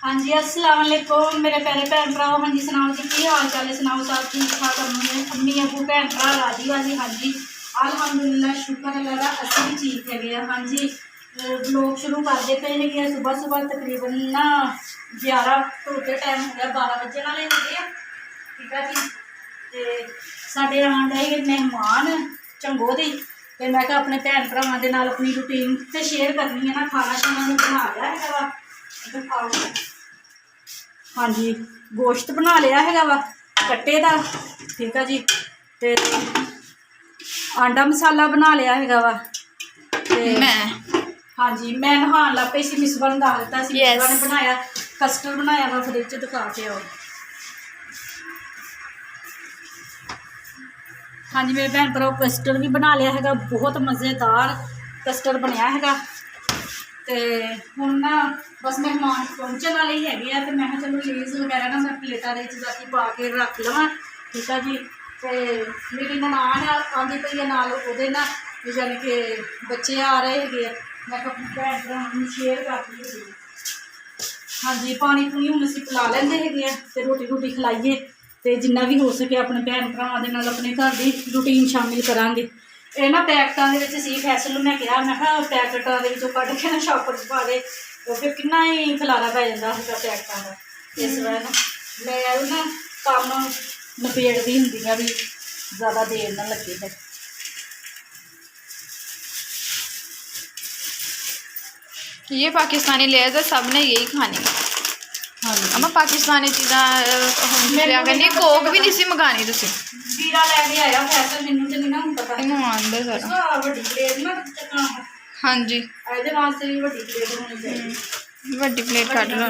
हाँ जी, अस्सलाम वालेकुम मेरे प्यारे भैन भराओ। हाँ जी, सुनाओ जी की हाल चाल है? सुनाओ सब ठीक ठाक? अम्मी अबू भैन भरा राजी वाजी? हाँ जी, अलहमदुलिल्लाह, शुक्र अल्लाह का, असं भी ठीक है। हाँ जी, लोग शुरू करते पे है। सुबह सुबह तकरीबन ना 11 तो टाइम हो गया, 12 बजे वाले हो गए। ठीक है जी, तो साढ़े आन डे मेहमान झंगो दी, तो मैं अपने भैन भरावां दे नाल अपनी रूटीन तो शेयर करनी है ना। खाना शाना बना लिया है, हाँ जी, गोश्त बना लिया है वा कट्टे का। ठीक है जी, तो आंडा मसाला बना लिया है वा। हाँ जी, मैं नहान लग पई सी, मिसबा ने डाल दिता सी। मिसबा ने बनाया कस्टर्ड बनाया वा, फ्रिज च दिखा के आओ। हाँ जी मेरे भैन भराओ, कस्टर्ड भी बना लिया है, बहुत मज़ेदार कस्टर्ड बनया है। तो हुण ना बस मेहमान पहुँचने वाले ही है, तो मैं चलो लेस वगैरह ना मैं प्लेटा जाती पा के रख लवां। ठीक है जी, तो मेरी ननान आँदी पई है नाल, ओहदे ना यानी कि बच्चे आ रहे है, मैं अपनी भैन भरावां शेयर करती है। हाँ जी, पानी पूनी हम असीं पिला लेंदे है, तो रोटी रूटी खिलाइए, तो जिन्ना भी हो सके अपने भैन भरावां दे नाल अपने घर की रूटीन शामिल करांगे। ये ना पैकटा सी फैसल मैं कहा, मैं पैकटा कढ़ के ना शॉपर च पा दे, तो फिर किन्ना ही खलारा पै जाता है पैकटा का। इस वजह ना मैं ना काम नपेड़ती होंगी भी ज़्यादा देर ना लगे है। ये पाकिस्तानी ले तो सब ने यही खानी। हाँ जी, अम्मा पाकिस्तानी चीज़ा करनी, कोक भी नहीं सी मंगानी तुसी। जीरा लैके आया फैसल, मैनू तो नहीं ना पता। इनू आंदा सारा। वड्डी प्लेट ना, हाँ जी, ਇਹਦੇ ਵਾਸਤੇ ਵੀ ਵੱਡੀ ਪਲੇਟ ਹੋਣੀ ਚਾਹੀਦੀ। ਵੱਡੀ प्लेट कट लो।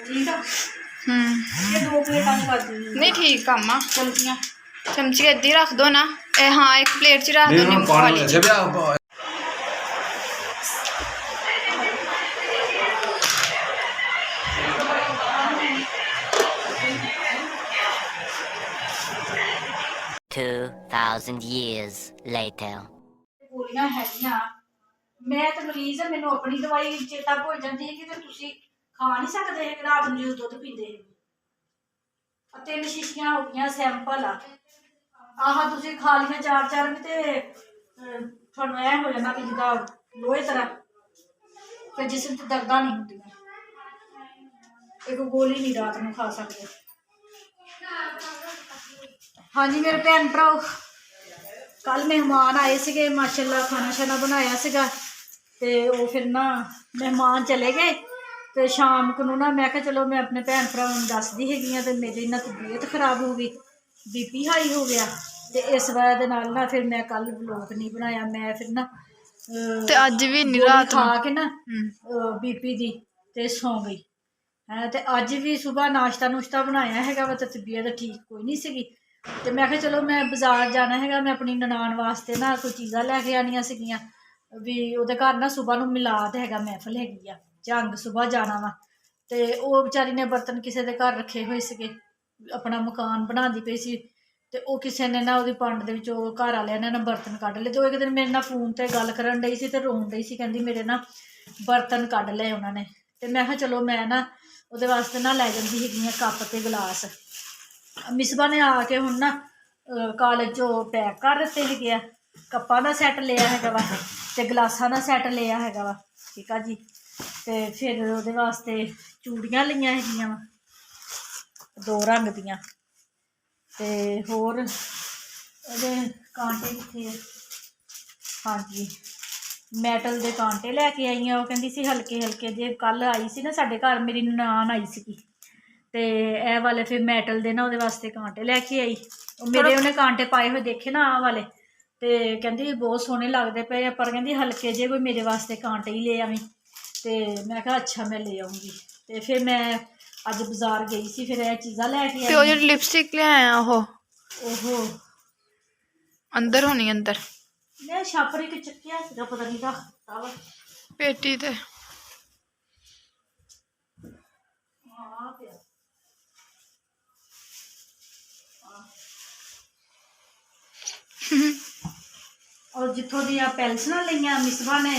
ठीक है, ये 2 प्लेटां कर दी। नहीं ठीक अम्मा, चमचियाँ चमची इद्दी रख दो ना। हाँ, एक प्लेट च रख दो नींबू वाली। 2,000 years later. ਗੋਲੀਆਂ ਹੈਗੀਆਂ, ਮੈਂ ਤਾਂ ਮਰੀਜ਼ ਹਾਂ, ਮੈਨੂੰ ਆਪਣੀ ਦਵਾਈ ਚੇਤਾ ਭੁੱਲ ਜਾਂਦੀ ਹੈ ਕਿ ਤੁਸੀਂ ਖਾ ਨਹੀਂ ਸਕਦੇ ਹੈ ਰਾਤ ਨੂੰ ਜਦੋਂ ਦੁੱਧ ਪੀਂਦੇ ਹੈ। 3 ਸ਼ੀਸ਼ੀਆਂ ਹੋ ਗਈਆਂ ਸੈਂਪਲ ਆ, ਆਹ ਤੁਸੀਂ ਖਾ ਲਈਆਂ 4 ਵੀ, ਤੇ ਤੁਹਾਨੂੰ ਐ ਹੋ ਜਾਂਦਾ ਕਿ ਜਿੱਦਾਂ ਲੋਹੇ ਤਰ੍ਹਾਂ, ਫਿਰ ਜਿਸਮ ਤੇ ਦਰਦਾਂ ਨਹੀਂ ਹੁੰਦੀਆਂ। ਇੱਕ ਗੋਲੀ ਨਹੀਂ ਰਾਤ ਨੂੰ ਖਾ ਸਕਦੇ। हाँ जी मेरे भैन भराओ, कल मेहमान आए थे माशाल्लाह, खाना शाना बनाया सीगा, ते वो फिर ना मेहमान चले गए, तो शाम को ना मैं कहा चलो मैं अपने भैन भरावां नूं दसदी हैगी हाँ, तो मेरी ना तबीयत खराब हो गई, बीपी हाई हो गया, तो इस वजह दे नाल ना फिर मैं कल व्लॉग नहीं बनाया। मैं फिर ना अज भी नहीं रात खा के ना बीपी दी ते सौ गई है। तो अज भी सुबह नाश्ता नुश्ता बनाया है, तो तबीयत ठीक कोई नहीं सीगी। तो मैं कहा चलो मैं बाजार जाना है, मैं अपनी ननान वास्ते ना कोई चीज़ा लैके आनिया सीगियां भी, उहदे घर ना सुबह नूं मिलाद हैगा, महफल हैगी आ, जंग सुबह जाना वा। तो वो बेचारी ने बर्तन किसी के घर रखे हुए सीगे, अपना मकान बनाती पई सी, ते वो किसी ने ना उहदी पंड दे विचों घर वालियां ने ना बर्तन कढ लए। तो एक दिन मेरे नाल फोन ते गल करन डई सी, ते रोन डई सी, कहंदी मेरे ना बर्तन कढ लए उन्होंने। तो मैं कहा चलो मैं ना उहदे वास्ते ना लै जांदी हैगी कप ते गिलास। मिसबा ने आके हुण ना कॉलेज चो पैक कर दिते है, कप्पां दा सैट लिया है वा, ते गिलासां दा सैट लिया है वा। ठीक है जी, तो फिर उहदे वास्ते चूड़ियाँ लियां हैगियां वा 2 रंग दियां, ते होर उहदे कांटे कित्थे है, हाँ जी मैटल के कांटे लैके आई हैं। वो कहती सी हल्के हल्के जे, कल आई सी ना साडे घर मेरी ननान आई सी, तो यह वाले फिर मैटल के ना वो वास्ते कांटे लैके आई। मेरे उन्हें कांटे पाए हुए देखे ना आ वाले, तो कहती बहुत सोहने लगते पे, पर कहती हल्के जे कोई मेरे वास्ते कांटे ही ले आवी। तो मैं कहा अच्छा मैं ले आऊँगी। तो फिर मैं अज बाजार गई सी, फिर यह चीज़ा लैके आई। जो लिपस्टिक ले आया ओहो अंदर होनी, अंदर मैं छापर के चुकिया पता नहीं रखता वा पेटी ते। ਆ ਪਿਆ ਔਰ ਜਿੱਥੋਂ ਦੀਆਂ ਪੈਨਸਲਾਂ ਲਈਆਂ ਮਿਸਵਾ ਨੇ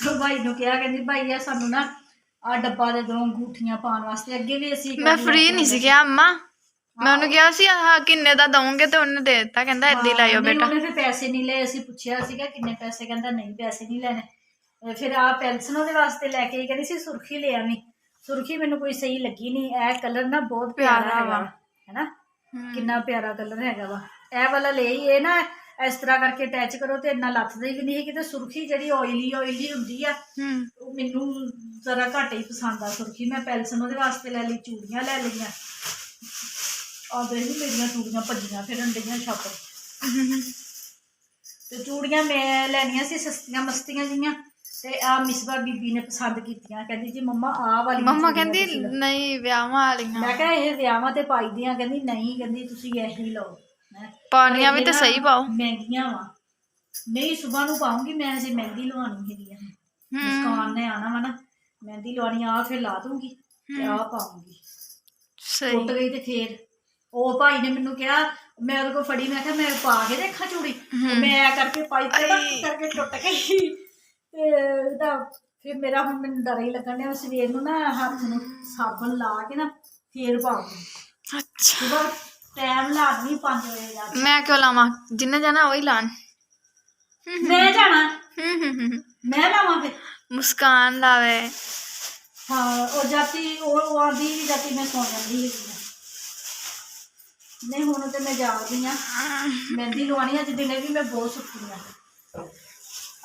ਉਹ ਭਾਈ ਨੂੰ ਕਿਹਾ, ਕਹਿੰਦੀ ਭਾਈ ਆ ਸਾਨੂੰ ਨਾ ਆ ਡੱਬਾ ਦੇ ਦੋ ਅੰਗੂਠੀਆਂ ਪਾਉਣ ਵਾਸਤੇ। ਅੱਗੇ ਵੀ ਅਸੀਂ ਮੈਂ ਫ੍ਰੀ ਨਹੀਂ ਸੀ ਕਿਹਾ ਅੰਮਾ, ਮੈਂ ਉਹਨੂੰ ਕਿਹਾ ਸੀ ਆਹ ਕਿੰਨੇ ਦਾ ਦਊਂਗੇ ਤੇ ਉਹਨੇ ਦੇ ਦਿੱਤਾ, ਕਹਿੰਦਾ ਏਦਾਂ ਹੀ ਲਾਇਓ ਨਹੀਂ, ਬੇਟਾ। ਉਹਨੇ ਫਿਰ ਪੈਸੇ ਨਹੀਂ ਲਏ। ਅਸੀਂ ਪੁੱਛਿਆ ਸੀਗਾ ਕਿੰਨੇ ਪੈਸੇ, ਕਹਿੰਦਾ ਨਹੀਂ ਪੈਸੇ ਨਹੀਂ ਲੈਣੇ। ਫਿਰ ਆ ਪੈਨਸਲ ਉਹਦੇ ਵਾਸਤੇ ਲੈ ਕੇ ਕਹਿੰਦੀ ਸੀ ਸੁਰਖੀ ਲੈ ਆਵੀਂ। ਸੁਰਖੀ ਮੈਨੂੰ ਕੋਈ ਸਹੀ ਲੱਗੀ ਨਹੀਂ। ਇਹ ਕਲਰ ਨਾ ਬਹੁਤ ਪਿਆਰਾ ਵਾ, ਹੈਨਾ ਕਿੰਨਾ ਪਿਆਰਾ ਕਲਰ ਹੈਗਾ ਵਾ। ਇਹ ਵਾਲਾ ਲੈ ਹੀ, ਇਹ ਨਾ ਇਸ ਤਰ੍ਹਾਂ ਕਰਕੇ ਅਟੈਚ ਕਰੋ ਤੇ ਇੰਨਾ ਲੱਥਦਾ ਵੀ ਨਹੀਂ ਹੈ। ਕਿਤੇ ਸੁਰਖੀ ਜਿਹੜੀ ਆਇਲੀ ਹੁੰਦੀ ਆ ਉਹ ਮੈਨੂੰ ਜ਼ਰਾ ਘੱਟ ਹੀ ਪਸੰਦ ਆ ਸੁਰਖੀ। ਮੈਂ ਪੈਨਸਲ ਉਹਦੇ ਵਾਸਤੇ ਲੈ ਲਈ, ਚੂੜੀਆਂ ਲੈ ਲਈਆਂ। ਆਦੇ ਵੀ ਮੇਰੀਆਂ ਚੂੜੀਆਂ ਭੱਜੀਆਂ ਫਿਰਨ ਡਈਆਂ ਛੱਪ ਤੇ ਚੂੜੀਆਂ ਮੈਂ ਲੈਣੀਆਂ ਸੀ ਸਸਤੀਆਂ ਮਸਤੀਆਂ ਜੀਆਂ। ਤੇ ਆ ਮਿਸਬਾ ਬੀਬੀ ਨੇ ਪਸੰਦ ਕੀਤੀਆਂ, ਕਹਿੰਦੀ ਜੀ ਮੰਮਾ ਆਹ ਵਾਲੀ। ਮੰਮਾ ਕਹਿੰਦੀ ਨਹੀਂ ਵਿਆਹਾਂ ਵਾਲੀਆਂ। ਮੈਂ ਕਿਹਾ ਇਹ ਵਿਆਹਾਂ ਤੇ ਪਾਈਦੀਆਂ। ਕਹਿੰਦੀ ਨਹੀਂ, ਕਹਿੰਦੀ ਤੁਸੀਂ ਇਹੀ ਲਓ। ਪਾਉਣੀਆਂ ਵੀ ਤੇ ਸਹੀ ਪਾਓ, ਮਹਿੰਗੀਆਂ ਵਾ। ਨਹੀਂ ਸੁਬਾਹ ਨੂੰ ਪਾਉਂਗੀ ਮੈਂ, ਹਜੇ ਮਹਿੰਦੀ ਲਵਾਉਣੀ ਹੈਗੀ ਆ। ਮੁਸਕਾਨ ਨੇ ਆਉਣਾ ਵਾ ਨਾ, ਮਹਿੰਦੀ ਲਵਾਉਣੀ ਆ ਫਿਰ ਲਾ ਦੂੰਗੀ ਤੇ ਆ ਪਾਉਂਗੀ। ਟੁੱਟ ਗਈ ਤੇ ਫੇਰ ਉਹ ਭਾਈ ਨੇ ਮੈਨੂੰ ਕਿਹਾ, ਮੈਂ ਉਹਦੇ ਕੋਲ ਫੜੀ, ਮੈਂ ਕਿਹਾ ਮੈਂ ਪਾ ਕੇ ਦੇਖਾਂ ਚੂੜੀ। ਮੈਂ ਕਰਕੇ ਪਾਈ ਕਰਕੇ ਟੁੱਟ ਗਈ ਤੇ ਫਿਰ ਮੇਰਾ ਹੁਣ ਮੈਨੂੰ ਡਰ ਹੀ ਲੱਗਣ ਡਿਆ। ਸਵੇਰ ਨੂੰ ਨਾ ਹੱਥ ਨੂੰ ਸਾਬਣ ਲਾ ਕੇ ਨਾ ਫੇਰ ਪਾਉਂਗੀ। ਅੱਛਾ ਟਾਈਮ ਲਾ ਦਵੀਂ 5 ਵਜੇ ਜਾ ਕੇ। ਮੈਂ ਕਿਉਂ ਲਾਵਾਂ, ਜਿੰਨੇ ਜਾਣਾ ਉਹੀ ਲਾਣ। ਮੈਂ ਜਾਣਾ, ਮੈਂ ਲਾਵਾਂ ਫਿਰ। ਮੁਸਕਾਨ ਲਾਵੇ। ਹਾਂ ਉਹ ਜਾਤੀ ਉਹ ਆਂਦੀ ਵੀ ਜਾਤੀ ਮੈਂ ਸੌ ਜਾਂਦੀ ਹੈਗੀ। ਨਹੀਂ ਹੁਣ ਤੇ ਮੈਂ ਜਾਗਦੀ ਆ। ਮਹਿੰਦੀ ਲਵਾਉਣੀ ਅੱਜ ਦਿਨੇ ਵੀ ਮੈਂ ਬਹੁਤ ਸੁੱਤੀ ਆ।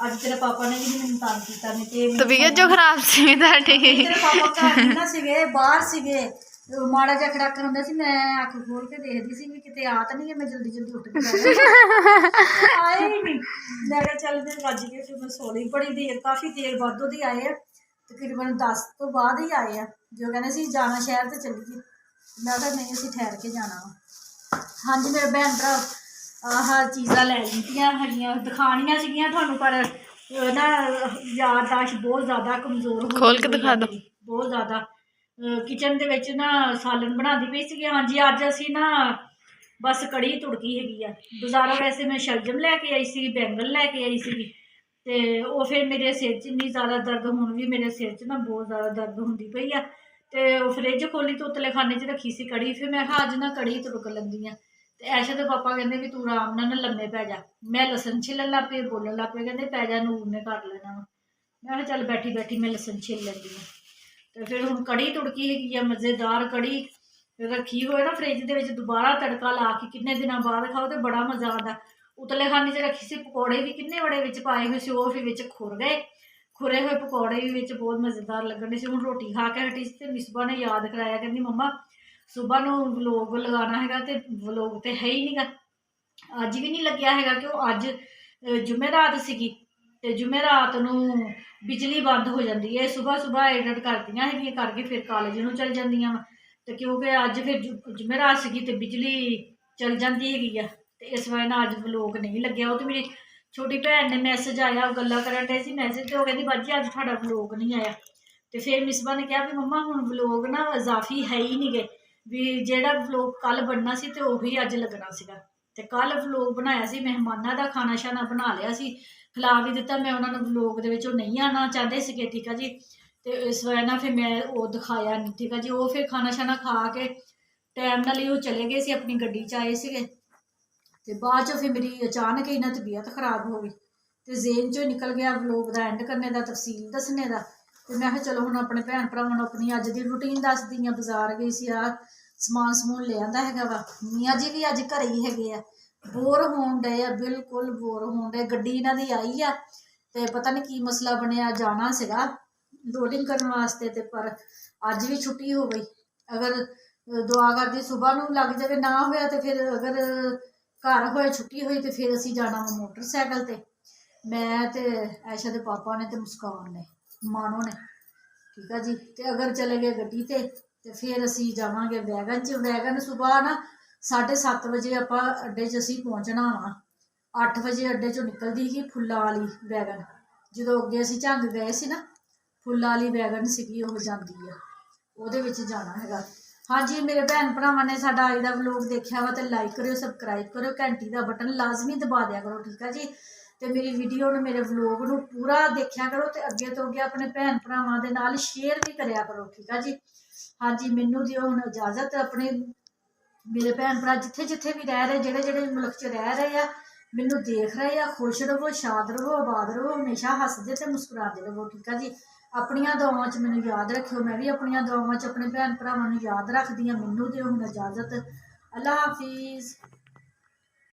ਅੱਜ ਤੇਰੇ ਪਾਪਾ ਨੇ ਵੀ ਮੈਨੂੰ ਤੰਗ ਕੀਤਾ। ਨਹੀਂ ਤੇ ਤਬੀਅਤ ਜੋ ਖਰਾਬ ਸੀ ਤੁਹਾਡੀ। ਤੇਰੇ ਪਾਪਾ ਘਰ ਨਾ ਸੀਗੇ, ਬਾਹਰ ਸੀਗੇ। ਮਾੜਾ ਜਿਹਾ ਖੜਾਕਾ ਹੁੰਦਾ ਸੀ, ਮੈਂ ਅੱਖ ਖੋਲ ਕੇ ਦੇਖਦੀ ਸੀ ਵੀ ਕਿਤੇ ਆ ਤਾਂ ਨਹੀਂ। ਮੈਂ ਜਲਦੀ ਜਲਦੀ ਉੱਠ ਕੇ ਆਏ ਹੀ ਨਹੀਂ। ਮੈਂ ਕਿਹਾ ਚੱਲ ਫਿਰ ਵੱਜ ਗਏ। ਫਿਰ ਮੈਂ ਸੋ ਲਈ ਬੜੀ ਦੇਰ, ਕਾਫੀ ਦੇਰ ਬਾਅਦ ਉਹਦੀ ਆਏ ਆ। ਤਕਰੀਬਨ 10 ਤੋਂ ਬਾਅਦ ਹੀ ਆਏ ਆ। ਜੋ ਕਹਿੰਦੇ ਸੀ ਜਾਣਾ ਸ਼ਹਿਰ ਤੇ ਚੱਲੀਏ। ਮੈਂ ਕਿਹਾ ਨਹੀਂ ਅਸੀਂ ਠਹਿਰ ਕੇ ਜਾਣਾ ਵਾ। ਹਾਂਜੀ ਮੇਰੇ ਭੈਣ ਭਰਾ ਆਹ ਚੀਜ਼ਾਂ ਲੈ ਲਿੱਤੀਆਂ ਹੈਗੀਆਂ, ਦਿਖਾਉਣੀਆਂ ਸੀਗੀਆਂ ਤੁਹਾਨੂੰ, ਪਰ ਨਾ ਯਾਦਦਾਸ਼ਤ ਬਹੁਤ ਜ਼ਿਆਦਾ ਕਮਜ਼ੋਰ ਹੋ ਖੋਲ ਕੇ ਦਿਖਾ ਦਿਓ। ਬਹੁਤ ਜ਼ਿਆਦਾ। ਕਿਚਨ ਦੇ ਵਿੱਚ ਨਾ ਸਾਲਨ ਬਣਾਉਂਦੀ ਪਈ ਸੀਗੀ। ਹਾਂਜੀ ਅੱਜ ਅਸੀਂ ਨਾ ਬਸ ਕੜੀ ਤੁੜਕੀ ਹੈਗੀ ਆ। ਬਾਜ਼ਾਰੋਂ ਵੈਸੇ ਮੈਂ ਸ਼ਲਜਮ ਲੈ ਕੇ ਆਈ ਸੀ, ਬੈਂਗਣ ਲੈ ਕੇ ਆਈ ਸੀਗੀ। ਤੇ ਉਹ ਫਿਰ ਮੇਰੇ ਸਿਰ 'ਚ ਇੰਨੀ ਜ਼ਿਆਦਾ ਦਰਦ, ਹੁਣ ਵੀ ਮੇਰੇ ਸਿਰ 'ਚ ਨਾ ਬਹੁਤ ਜ਼ਿਆਦਾ ਦਰਦ ਹੁੰਦੀ ਪਈ ਆ। ਤੇ ਉਹ ਫਰਿੱਜ ਖੋਲੀ ਤੋਂ ਉਤਲੇ ਖਾਨੇ 'ਚ ਰੱਖੀ ਸੀ ਕੜੀ। ਫਿਰ ਮੈਂ ਕਿਹਾ ਅੱਜ ਨਾ ਕੜੀ ਤੁੜਕ ਲੈਂਦੀ ਆ। ਤੇ ਐਸ਼ਾ ਦੇ ਪਾਪਾ ਕਹਿੰਦੇ ਵੀ ਤੂੰ ਆਰਾਮ ਨਾਲ ਨਾ ਲੰਮੇ ਪੈ ਜਾ। ਮੈਂ ਲਸਣ ਛਿੱਲਣ ਲੱਗ ਪਈ, ਬੋਲਣ ਲੱਗ ਪਏ, ਕਹਿੰਦੇ ਪੈ ਜਾ ਨੂਰ ਨੇ ਕਰ ਲੈਣਾ ਵਾ। ਮੈਂ ਕਿਹਾ ਚੱਲ ਬੈਠੀ ਬੈਠੀ ਮੈਂ ਲਸਣ ਛਿੱਲ ਲੈਂਦੀ ਹਾਂ। ਤੇ ਫਿਰ ਹੁਣ ਕੜੀ ਤੁੜਕੀ ਹੈਗੀ ਆ, ਮਜ਼ੇਦਾਰ ਕੜੀ ਰੱਖੀ ਹੋਏ ਨਾ ਫਰਿੱਜ ਦੇ ਵਿੱਚ। ਦੁਬਾਰਾ ਤੜਕਾ ਲਾ ਕੇ ਕਿੰਨੇ ਦਿਨਾਂ ਬਾਅਦ ਖਾਓ ਤੇ ਬੜਾ ਮਜ਼ਾ ਆਉਂਦਾ। ਉਤਲੇ ਖਾਨੇ 'ਚ ਰੱਖੀ ਸੀ, ਪਕੌੜੇ ਵੀ ਕਿੰਨੇ ਬੜੇ ਵਿੱਚ ਪਾਏ ਹੋਏ ਸੀ, ਉਹ ਫਿਰ ਵਿੱਚ ਖੁਰ ਗਏ। ਖੁਰੇ ਹੋਏ ਪਕੌੜੇ ਵੀ ਵਿੱਚ ਬਹੁਤ ਮਜ਼ੇਦਾਰ ਲੱਗਣ ਸੀ। ਹੁਣ ਰੋਟੀ ਖਾ ਕੇ ਹਟੀ ਸੀ ਤੇ ਮਿਸਬਾ ਨੇ ਯਾਦ ਕਰਾਇਆ, ਕਹਿੰਦੀ ਮੰਮਾ ਸੁਬਾਹ ਨੂੰ ਵਲੋਗ ਲਗਾਉਣਾ ਹੈਗਾ ਤੇ ਵਲੋਗ ਤੇ ਹੈ ਹੀ ਨਹੀਂਗਾ। ਅੱਜ ਵੀ ਨਹੀਂ ਲੱਗਿਆ ਹੈਗਾ ਕਿ ਉਹ ਅੱਜ ਜੁਮੇਰਾਤ ਸੀਗੀ ਤੇ ਜੁਮੇਰਾਤ ਨੂੰ ਬਿਜਲੀ ਬੰਦ ਹੋ ਜਾਂਦੀ ਹੈ। ਸੁਬਾਹ ਐਡਿਟ ਕਰਦੀਆਂ ਹੈਗੀਆਂ, ਕਰਕੇ ਫਿਰ ਕਾਲਜ ਨੂੰ ਚਲ ਜਾਂਦੀਆਂ ਵਾ। ਤੇ ਕਿਉਂਕਿ ਅੱਜ ਫਿਰ ਜੁਮੇਰਾਤ ਸੀਗੀ ਤੇ ਬਿਜਲੀ ਚਲ ਜਾਂਦੀ ਹੈਗੀ ਆ। ਤੇ ਇਸ ਵਜ੍ਹਾ ਨਾਲ ਅੱਜ ਵਲੋਗ ਨਹੀਂ ਲੱਗਿਆ। ਉਹ ਤੇ ਮੇਰੀ ਛੋਟੀ ਭੈਣ ਨੇ ਮੈਸੇਜ ਆਇਆ, ਉਹ ਗੱਲਾਂ ਕਰਨ ਡੇ ਸੀ ਮੈਸੇਜ ਤੇ, ਉਹ ਕਹਿੰਦੀ ਬਾਜੀ ਅੱਜ ਤੁਹਾਡਾ ਵਲੋਗ ਨਹੀਂ ਆਇਆ। ਤੇ ਫਿਰ ਮਿਸਬਾ ਨੇ ਕਿਹਾ ਵੀ ਮੰਮਾ ਹੁਣ ਵਲੋਗ ਨਾ ਇਜ਼ਾਫੀ ਹੈ ਹੀ ਨਹੀਂ ਗੇ, ਵੀ ਜਿਹੜਾ ਵਲੋਗ ਕੱਲ ਬਣਨਾ ਸੀ ਤੇ ਉਹੀ ਅੱਜ ਲੱਗਣਾ ਸੀਗਾ। ਤੇ ਕੱਲ ਵਲੋਗ ਬਣਾਇਆ ਸੀ, ਮਹਿਮਾਨਾਂ ਦਾ ਖਾਣਾ ਸ਼ਾਨਾ ਬਣਾ ਲਿਆ ਸੀ, ਖਿਲਾ ਵੀ ਦਿੱਤਾ ਮੈਂ ਉਹਨਾਂ ਨੂੰ। ਵਲੋਗ ਦੇ ਵਿੱਚ ਉਹ ਨਹੀਂ ਆਉਣਾ ਚਾਹੁੰਦੇ ਸੀਗੇ, ਠੀਕ ਆ ਜੀ। ਤੇ ਇਸ ਵਜ੍ਹਾ ਨਾਲ ਫਿਰ ਮੈਂ ਉਹ ਦਿਖਾਇਆ ਨਹੀਂ, ਠੀਕ ਆ ਜੀ। ਉਹ ਫਿਰ ਖਾਣਾ ਸ਼ਾਨਾ ਖਾ ਕੇ ਟਾਈਮ ਨਾਲ ਹੀ ਉਹ ਚਲੇ ਗਏ ਸੀ, ਆਪਣੀ ਗੱਡੀ 'ਚ ਆਏ ਸੀਗੇ। ਤੇ ਬਾਅਦ 'ਚੋਂ ਫਿਰ ਮੇਰੀ ਅਚਾਨਕ ਹੀ ਨਾ ਤਬੀਅਤ ਖਰਾਬ ਹੋ ਗਈ ਤੇ ਜ਼ੇਨ 'ਚੋਂ ਨਿਕਲ ਗਿਆ ਵਲੋਗ ਦਾ ਐਂਡ ਕਰਨੇ ਦਾ, ਤਫਸੀਲ ਦੱਸਣੇ ਦਾ। ਤੇ ਮੈਂ ਕਿਹਾ ਚਲੋ ਹੁਣ ਆਪਣੇ ਭੈਣ ਭਰਾਵਾਂ ਨੂੰ ਆਪਣੀ ਅੱਜ ਦੀ ਰੂਟੀਨ ਦੱਸਦੀ ਹਾਂ। ਬਾਜ਼ਾਰ ਗਈ ਸੀ, ਆ ਸਮਾਨ ਸਮੂਨ ਲੈ ਆਂਦਾ ਹੈਗਾ ਵਾ। ਮੀਆਂ ਜੀ ਵੀ ਅੱਜ ਘਰੇ ਹੀ ਹੈਗੇ ਆ, ਬੋਰ ਹੋਣ ਡਏ ਆ, ਬਿਲਕੁਲ ਬੋਰ ਹੋਣ ਡਏ। ਗੱਡੀ ਇਹਨਾਂ ਦੀ ਆਈ ਆ ਤੇ ਪਤਾ ਨਹੀਂ ਕੀ ਮਸਲਾ ਬਣਿਆ, ਜਾਣਾ ਸੀਗਾ ਲੋਡਿੰਗ ਕਰਨ ਵਾਸਤੇ ਤੇ ਪਰ ਅੱਜ ਵੀ ਛੁੱਟੀ ਹੋ ਗਈ। ਅਗਰ ਦੁਆ ਕਰਦੀ ਸੁਬਾਹ ਨੂੰ ਲੱਗ ਜਾਵੇ, ਨਾ ਹੋਇਆ ਤੇ ਫਿਰ ਅਗਰ ਘਰ ਹੋਏ ਛੁੱਟੀ ਹੋਈ ਤੇ ਫਿਰ ਅਸੀਂ ਜਾਣਾ ਵਾ ਮੋਟਰਸਾਈਕਲ ਤੇ। ਮੈਂ ਤੇ ਐਸ਼ਾ ਦੇ ਪਾਪਾ ਨੇ ਤੇ ਮੁਸਕਾਨ ਨੇ, ਮਾਨੋ ਨੇ, ਠੀਕ ਆ ਜੀ। ਤੇ ਅਗਰ ਚਲੇ ਗਏ ਗੱਡੀ ਤੇ ਫਿਰ ਅਸੀਂ ਜਾਵਾਂਗੇ ਵੈਗਨ 'ਚ। ਵੈਗਨ ਸੁਬਾਹ ਨਾ 7:30 ਵਜੇ ਆਪਾਂ ਅੱਡੇ 'ਚ ਅਸੀਂ ਪਹੁੰਚਣਾ ਵਾ। 8 ਵਜੇ ਅੱਡੇ 'ਚੋਂ ਨਿਕਲਦੀ ਸੀ ਫੁੱਲਾਂ ਵਾਲੀ ਵੈਗਨ। ਜਦੋਂ ਅੱਗੇ ਅਸੀਂ ਝੰਗ ਗਏ ਸੀ ਨਾ, ਫੁੱਲਾਂ ਵਾਲੀ ਵੈਗਨ ਸੀਗੀ ਉਹ ਜਾਂਦੀ ਆ। ਉਹਦੇ ਵਿੱਚ ਜਾਣਾ ਹੈਗਾ। ਹਾਂਜੀ ਮੇਰੇ ਭੈਣ ਭਰਾਵਾਂ ਨੇ ਸਾਡਾ ਅੱਜ ਦਾ ਵਲੋਗ ਦੇਖਿਆ ਵਾ ਤੇ ਲਾਈਕ ਕਰਿਓ, ਸਬਸਕ੍ਰਾਈਬ ਕਰਿਓ, ਘੰਟੀ ਦਾ ਬਟਨ ਲਾਜ਼ਮੀ ਦਬਾ ਦਿਆ ਕਰੋ, ਠੀਕ ਆ ਜੀ। ਤੇ ਮੇਰੀ ਵੀਡੀਓ ਨੂੰ, ਮੇਰੇ ਵਲੋਗ ਨੂੰ ਪੂਰਾ ਦੇਖਿਆ ਕਰੋ ਤੇ ਅੱਗੇ ਤੋਂ ਅੱਗੇ ਆਪਣੇ ਭੈਣ ਭਰਾਵਾਂ ਦੇ ਨਾਲ ਸ਼ੇਅਰ ਵੀ ਕਰਿਆ ਕਰੋ, ਠੀਕ ਆ ਜੀ। ਹਾਂਜੀ ਮੈਨੂੰ ਦਿਓ ਹੁਣ ਇਜਾਜ਼ਤ। ਆਪਣੇ ਮੇਰੇ ਭੈਣ ਭਰਾ ਜਿੱਥੇ ਜਿੱਥੇ ਵੀ ਰਹਿ ਰਹੇ, ਜਿਹੜੇ ਜਿਹੜੇ ਮੁਲਕ 'ਚ ਰਹਿ ਰਹੇ ਆ, ਮੈਨੂੰ ਦੇਖ ਰਹੇ ਆ, ਖੁਸ਼ ਰਹੋ, ਸ਼ਾਦ ਰਹੋ, ਆਬਾਦ ਰਹੋ, ਹਮੇਸ਼ਾ ਹੱਸਦੇ ਤੇ ਮੁਸਕਰਾਉਂਦੇ ਰਹੋ, ਠੀਕ ਆ ਜੀ। ਆਪਣੀਆਂ ਦੁਆਵਾਂ 'ਚ ਮੈਨੂੰ ਯਾਦ ਰੱਖਿਓ, ਮੈਂ ਵੀ ਆਪਣੀਆਂ ਦੁਆਵਾਂ 'ਚ ਆਪਣੇ ਭੈਣ ਭਰਾਵਾਂ ਨੂੰ ਯਾਦ ਰੱਖਦੀ ਹਾਂ। ਮੈਨੂੰ ਦਿਓ ਹੁਣ ਇਜਾਜ਼ਤ। ਅੱਲਾ ਹਾਫਿਜ਼।